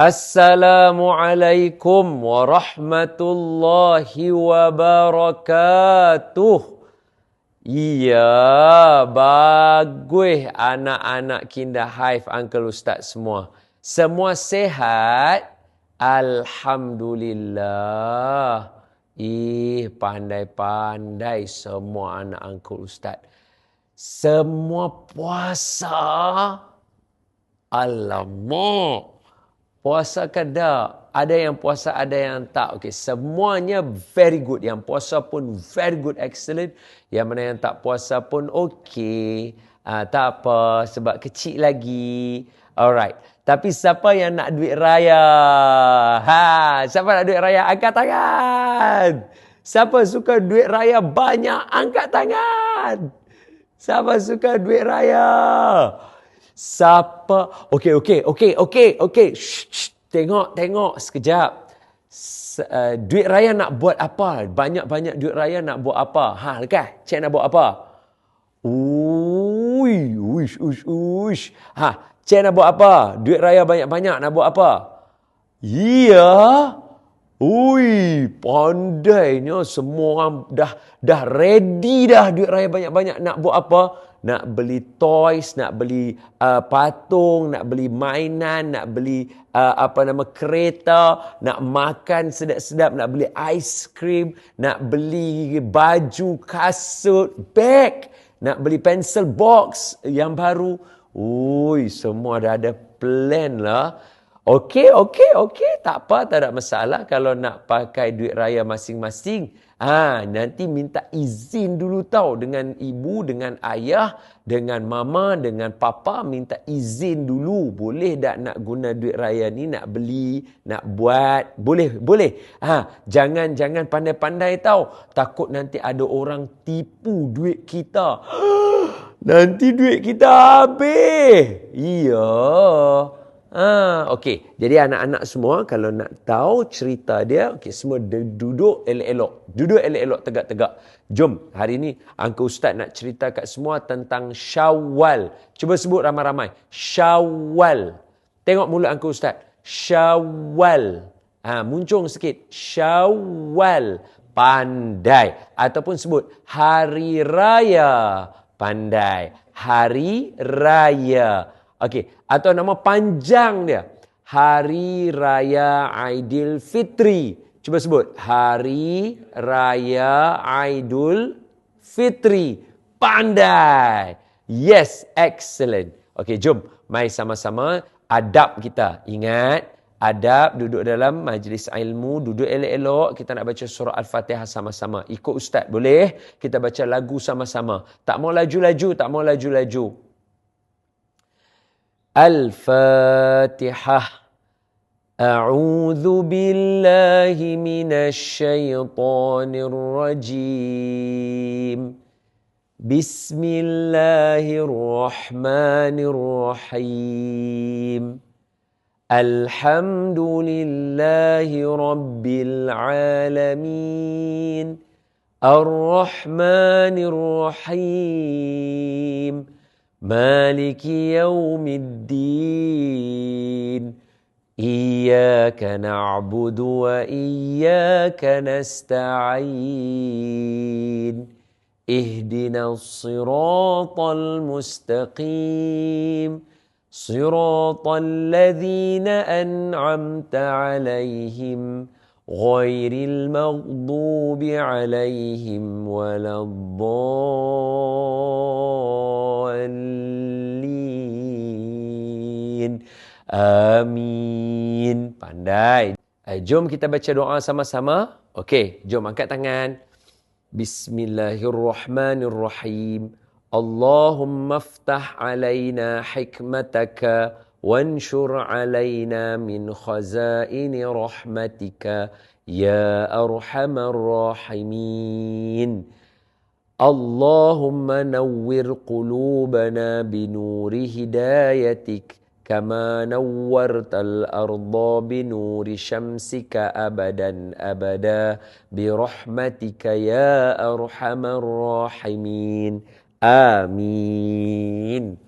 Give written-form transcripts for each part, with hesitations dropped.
Assalamualaikum warahmatullahi wabarakatuh. Ya, bagus anak-anak Kinder Hive, Uncle Ustaz semua. Semua sehat? Alhamdulillah. Pandai-pandai semua anak Uncle Ustaz. Semua puasa? Alamak. Puasa ke tak? Ada yang puasa, ada yang tak. Okey, semuanya very good. Yang puasa pun very good, excellent. Yang mana yang tak puasa pun okey. Tak apa, sebab kecil lagi. Alright. Tapi siapa yang nak duit raya? Siapa nak duit raya? Angkat tangan. Siapa suka duit raya banyak? Angkat tangan. Siapa suka duit raya? Siapa? Okey. Tengok sekejap. Duit raya nak buat apa? Banyak-banyak duit raya nak buat apa? Lekas. Cik nak buat apa? Uish. Cik nak buat apa? Duit raya banyak-banyak nak buat apa? Ya. Pandainya semua orang dah ready dah duit raya banyak-banyak nak buat apa? Nak beli toys, nak beli patung, nak beli mainan, nak beli kereta, nak makan sedap-sedap, nak beli aiskrim, nak beli baju, kasut, beg, nak beli pencil box yang baru. Semua dah ada plan lah. Okey. Tak apa, tak ada masalah kalau nak pakai duit raya masing-masing. Nanti minta izin dulu tau dengan ibu, dengan ayah, dengan mama, dengan papa. Minta izin dulu. Boleh tak nak guna duit raya ni, nak beli, nak buat? Boleh. Jangan pandai-pandai tau. Takut nanti ada orang tipu duit kita. Nanti duit kita habis. Ya. Okey. Jadi anak-anak semua kalau nak tahu cerita dia, semua duduk elok-elok, tegak-tegak. Jom, hari ni Uncle Ustaz nak cerita kat semua tentang Syawal. Cuba sebut ramai-ramai. Syawal. Tengok mulut Uncle Ustaz. Syawal. Muncung sikit. Syawal. Pandai. Ataupun sebut Hari Raya. Pandai. Hari Raya. Okey, atau nama panjang dia. Hari Raya Aidilfitri. Cuba sebut. Hari Raya Aidilfitri. Pandai. Yes, excellent. Okey, jom. Mari sama-sama adab kita. Ingat, adab duduk dalam majlis ilmu, duduk elok-elok. Kita nak baca surah Al-Fatihah sama-sama. Ikut Ustaz, boleh? Kita baca lagu sama-sama. Tak mau laju-laju. Al-Fatihah. A'udzu billahi minasy syaithanir rajim. Bismillahirrahmanirrahim. Alhamdulillahi rabbil alamin. Ar-Rahmanir-Rahim. Maliki yaumiddin. Iyyaka na'budu wa iyyaka nasta'in. Ihdinas siratal mustaqim. Siratal ladzina an'amta 'alaihim ghairil maghdubi 'alaihim waladdallin. Amin. Pandai. Jom kita baca doa sama-sama. Okey, jom angkat tangan. Bismillahirrahmanirrahim. Allahumma aftah alaina hikmataka wanshur alaina min khazaini rahmatika ya arhamar rahimin. Allahumma nawwir qulubana binuri hidayatik kama nawwartal arda binuri syamsika abadan abada birahmatika ya arhamar rahimin. Amin.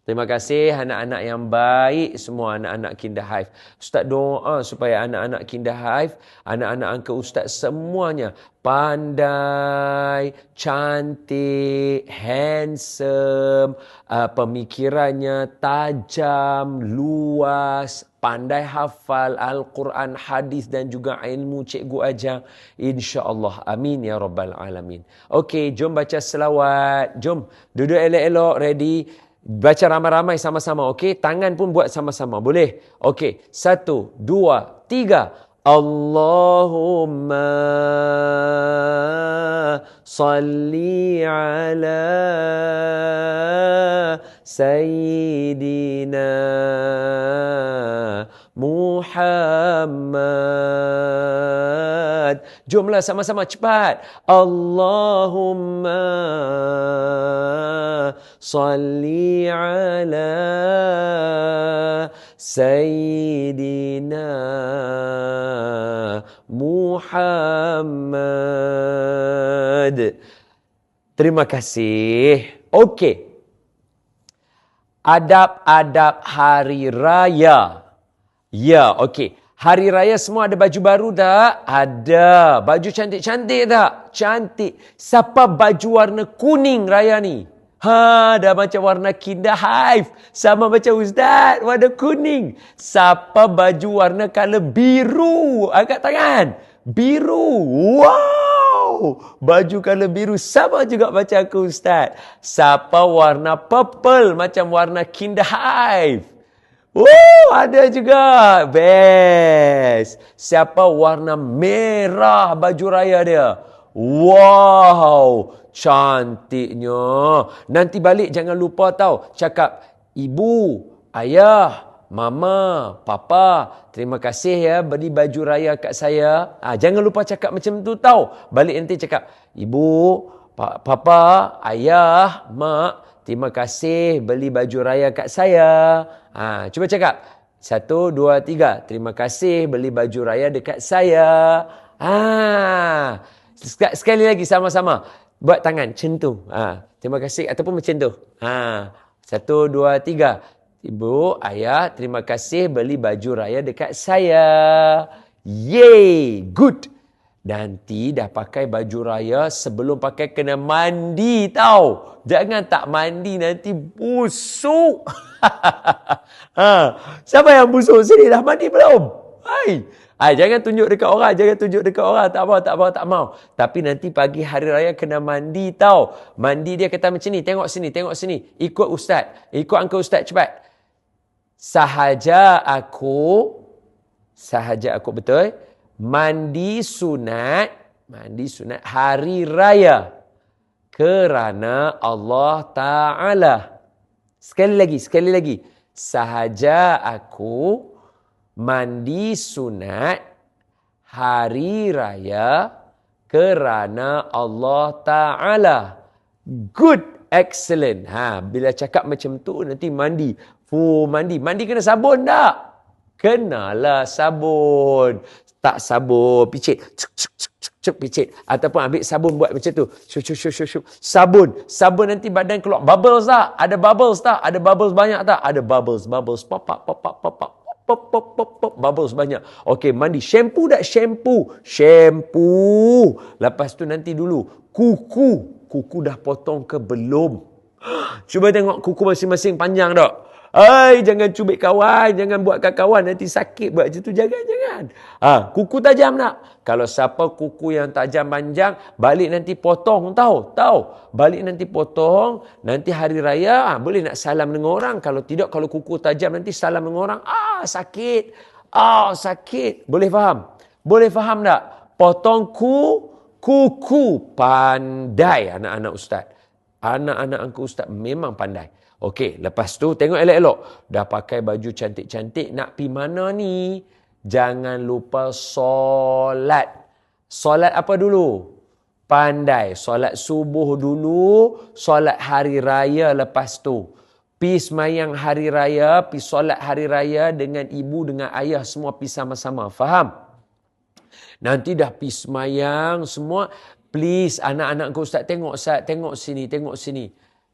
Terima kasih anak-anak yang baik semua, anak-anak Kinder Hive. Ustaz doa supaya anak-anak Kinder Hive, anak-anak Uncle Ustaz semuanya pandai, cantik, handsome, pemikirannya tajam, luas, pandai hafal Al-Quran, hadis dan juga ilmu cikgu ajar. InsyaAllah. Amin ya Rabbal Alamin. Okey, jom baca selawat. Jom duduk elok-elok, ready. Baca ramai-ramai sama-sama, okey? Tangan pun buat sama-sama, boleh? Okey, 1, 2, 3. Allahumma salli ala Sayyidina Muhammad. Jomlah sama-sama cepat. Allahumma salli ala Sayyidina Muhammad. Terima kasih. Okey. Adab-adab hari raya. Ya, okey. Hari raya semua ada baju baru tak? Ada. Baju cantik-cantik tak? Cantik. Siapa baju warna kuning raya ni? Dah macam warna Kinder Hive. Sama macam Ustaz, warna kuning. Siapa baju warna color biru? Angkat tangan. Biru. Wow. Baju color biru sama juga macam aku Ustaz. Siapa warna purple macam warna Kinder Hive? Ada juga. Best. Siapa warna merah baju raya dia? Wow. Cantiknya. Nanti balik jangan lupa tahu. Cakap, ibu, ayah, mama, papa, terima kasih ya beri baju raya kat saya. Jangan lupa cakap macam tu tahu. Balik nanti cakap, ibu, papa, ayah, mak, terima kasih beli baju raya kat saya. Cuba cakap. 1, 2, 3. Terima kasih beli baju raya dekat saya. Sekali lagi sama-sama. Buat tangan macam tu. Terima kasih ataupun macam tu. 1, 2, 3. Ibu, ayah, terima kasih beli baju raya dekat saya. Yay! Good. Nanti dah pakai baju raya, sebelum pakai kena mandi tau. Jangan tak mandi nanti busuk. Siapa yang busuk sini? Dah mandi belum? Jangan tunjuk dekat orang. Tak mau. Tapi nanti pagi hari raya kena mandi tau. Mandi dia kata macam ni. Tengok sini. Ikut Ustaz. Ikut Uncle Ustaz cepat. Sahaja aku betul. Mandi sunat hari raya kerana Allah Ta'ala. Sekali lagi. Sahaja aku mandi sunat hari raya kerana Allah Ta'ala. Good, excellent. Bila cakap macam tu nanti mandi. Mandi kena sabun tak? Kenalah sabun. Tak sabun, picit. Picit. Ataupun ambil sabun buat macam tu. Sabun nanti badan keluar. Bubbles tak? Ada bubbles tak? Ada bubbles banyak tak? Ada bubbles. Pop. Bubbles banyak. Okey, mandi. Shampoo tak? Shampoo. Lepas tu nanti dulu. Kuku dah potong ke belum? Cuba tengok kuku masing-masing panjang tak? Jangan cubit kawan, jangan buatkan kawan nanti sakit buat macam tu, jangan. Kuku tajam tak? Kalau siapa kuku yang tajam panjang, balik nanti potong tahu. Balik nanti potong, nanti hari raya boleh nak salam dengan orang. Kalau tidak, kalau kuku tajam nanti salam dengan orang, sakit. Sakit. Boleh faham tak? Potong kuku. Pandai anak-anak Ustaz. Anak-anak Uncle Ustaz memang pandai. Okey, lepas tu tengok elok-elok. Dah pakai baju cantik-cantik, nak pi mana ni? Jangan lupa solat. Solat apa dulu? Pandai. Solat subuh dulu, solat hari raya lepas tu. Pi semayang hari raya, pi solat hari raya dengan ibu, dengan ayah, semua pi sama-sama. Faham? Nanti dah pi semayang semua, please anak-anak Ustaz tengok sini.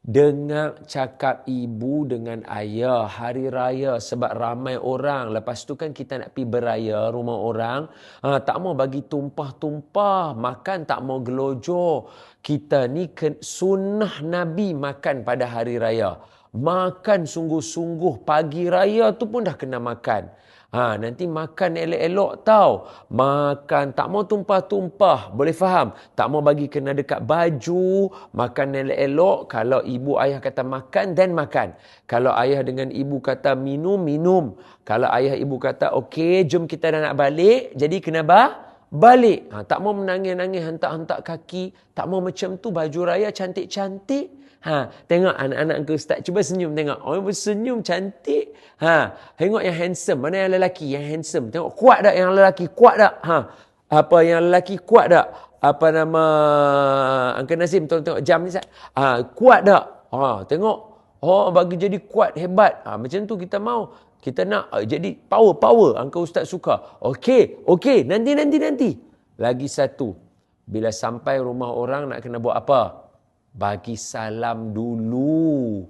dengar cakap ibu dengan ayah hari raya sebab ramai orang. Lepas tu kan kita nak pergi beraya rumah orang. Tak mau bagi tumpah-tumpah. Makan tak mau gelojor. Kita ni sunnah Nabi makan pada hari raya. Makan sungguh-sungguh. Pagi raya tu pun dah kena makan. Nanti makan elok-elok tau. Makan tak mau tumpah-tumpah. Boleh faham? Tak mau bagi kena dekat baju. Makan elok-elok. Kalau ibu ayah kata makan, then makan. Kalau ayah dengan ibu kata minum, minum. Kalau ayah ibu kata okey, jom kita dah nak balik. Jadi kena balik. Tak mau menangis-nangis, hentak-hentak kaki. Tak mau macam tu. Baju raya cantik-cantik. Tengok anak-anak ke Ustaz. Cuba senyum tengok. Orang bersenyum cantik. Tengok yang handsome. Mana yang lelaki yang handsome. Tengok kuat tak yang lelaki. Kuat tak? Apa yang lelaki kuat tak? Apa nama Uncle Nazim. Tengok jam ni Ustaz. Kuat tak? Tengok. Bagi jadi kuat, hebat. Macam tu kita mau. Kita nak jadi power. Uncle Ustaz suka. Okey. Nanti. Lagi satu. Bila sampai rumah orang nak kena buat apa? Bagi salam dulu.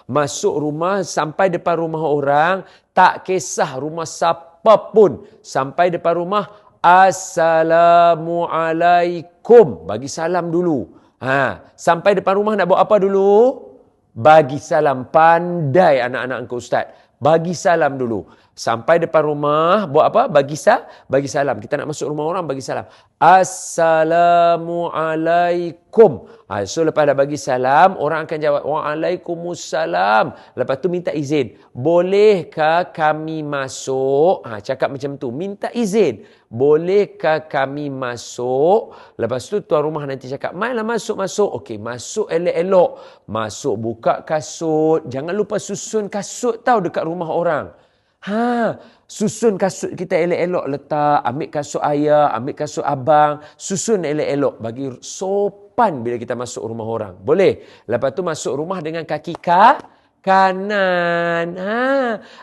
Masuk rumah, sampai depan rumah orang, tak kisah rumah siapa pun. Sampai depan rumah, Assalamualaikum. Bagi salam dulu. Sampai depan rumah nak buat apa dulu? Bagi salam. Pandai anak-anak engkau Ustaz. Bagi salam dulu. Sampai depan rumah, buat apa? Bagi salam. Kita nak masuk rumah orang, bagi salam. Assalamualaikum. So lepas dah bagi salam, orang akan jawab, Waalaikumsalam. Lepas tu minta izin. Bolehkah kami masuk? Cakap macam tu. Minta izin. Bolehkah kami masuk? Lepas tu tuan rumah nanti cakap, mainlah masuk. Okey, masuk elok-elok. Masuk, buka kasut. Jangan lupa susun kasut tau dekat rumah orang. Susun kasut kita elok-elok letak. Ambil kasut ayah, ambil kasut abang. Susun elok-elok. Bagi sopan bila kita masuk rumah orang. Boleh? Lepas tu masuk rumah dengan kaki kanan.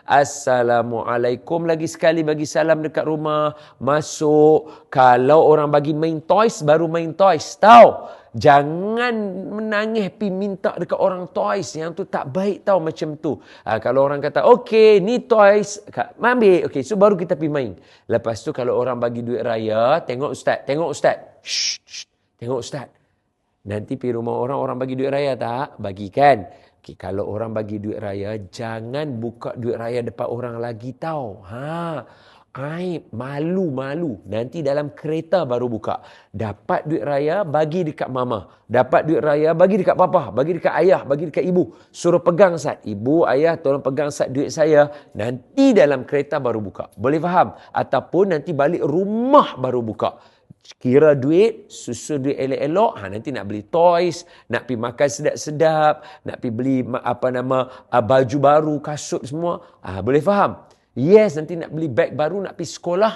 Assalamualaikum lagi sekali bagi salam dekat rumah. Masuk. Kalau orang bagi main toys, baru main toys. Tahu? Jangan menangis pergi minta dekat orang toys. Yang tu tak baik tau macam tu. Kalau orang kata, okey ni toys. Ambil. Okey, so baru kita pergi main. Lepas tu kalau orang bagi duit raya, tengok Ustaz. Shh. Tengok Ustaz. Nanti pergi rumah orang bagi duit raya tak? Bagikan. Okay, kalau orang bagi duit raya, jangan buka duit raya depan orang lagi tau. Aib, malu. Nanti dalam kereta baru buka. Dapat duit raya, bagi dekat mama. Dapat duit raya, bagi dekat papa. Bagi dekat ayah, bagi dekat ibu. Suruh pegang Sat. Ibu, ayah, tolong pegang Sat duit saya. Nanti dalam kereta baru buka. Boleh faham? Ataupun nanti balik rumah baru buka. Kira duit, susun duit elok-elok, nanti nak beli toys, nak pergi makan sedap-sedap, nak pergi beli baju baru, kasut semua. Boleh faham? Yes, nanti nak beli beg baru, nak pergi sekolah.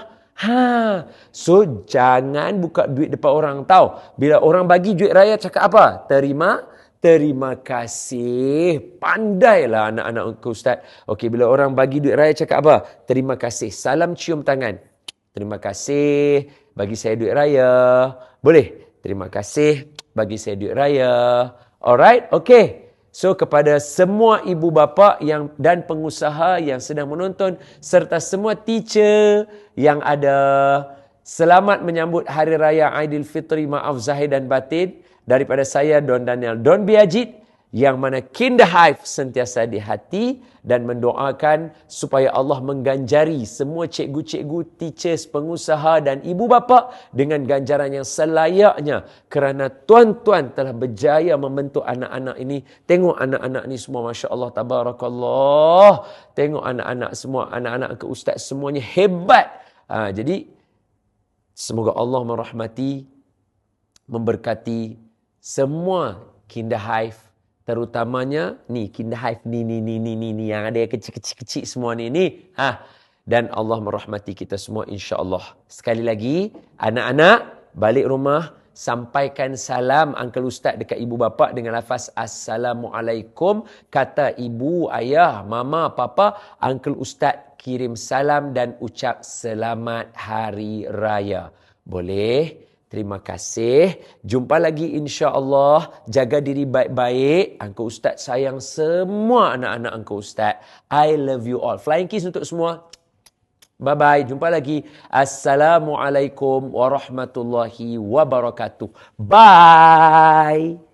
So jangan buka duit depan orang tahu. Bila orang bagi duit raya cakap apa? Terima kasih. Pandailah anak-anak Ustaz. Okey, bila orang bagi duit raya cakap apa? Terima kasih. Salam cium tangan. Terima kasih bagi saya duit raya. Boleh? Terima kasih bagi saya duit raya. Alright? Okey. So kepada semua ibu bapa dan pengusaha yang sedang menonton serta semua teacher yang ada, selamat menyambut Hari Raya Aidilfitri, maaf zahir dan batin daripada saya Don Daniel Don Biajid, yang mana Kinder Hive sentiasa di hati dan mendoakan supaya Allah mengganjari semua cikgu-cikgu, teachers, pengusaha dan ibu bapa dengan ganjaran yang selayaknya, kerana tuan-tuan telah berjaya membentuk anak-anak ini. Tengok anak-anak ni semua, Masya Allah, Tabarakallah. Tengok anak-anak semua, anak-anak ke Ustaz semuanya hebat. Jadi semoga Allah merahmati, memberkati semua Kinder Hive, terutamanya ni Kinder Hive ni yang ada yang kecil-kecil semua ni. Dan Allah merahmati kita semua insya-Allah. Sekali lagi, anak-anak balik rumah sampaikan salam Uncle Ustaz dekat ibu bapa dengan lafaz Assalamualaikum. Kata ibu, ayah, mama, papa, Uncle Ustaz kirim salam dan ucap selamat hari raya. Boleh? Terima kasih. Jumpa lagi insya-Allah. Jaga diri baik-baik. Uncle Ustaz sayang semua anak-anak Uncle Ustaz. I love you all. Flying kiss untuk semua. Bye-bye. Jumpa lagi. Assalamualaikum warahmatullahi wabarakatuh. Bye.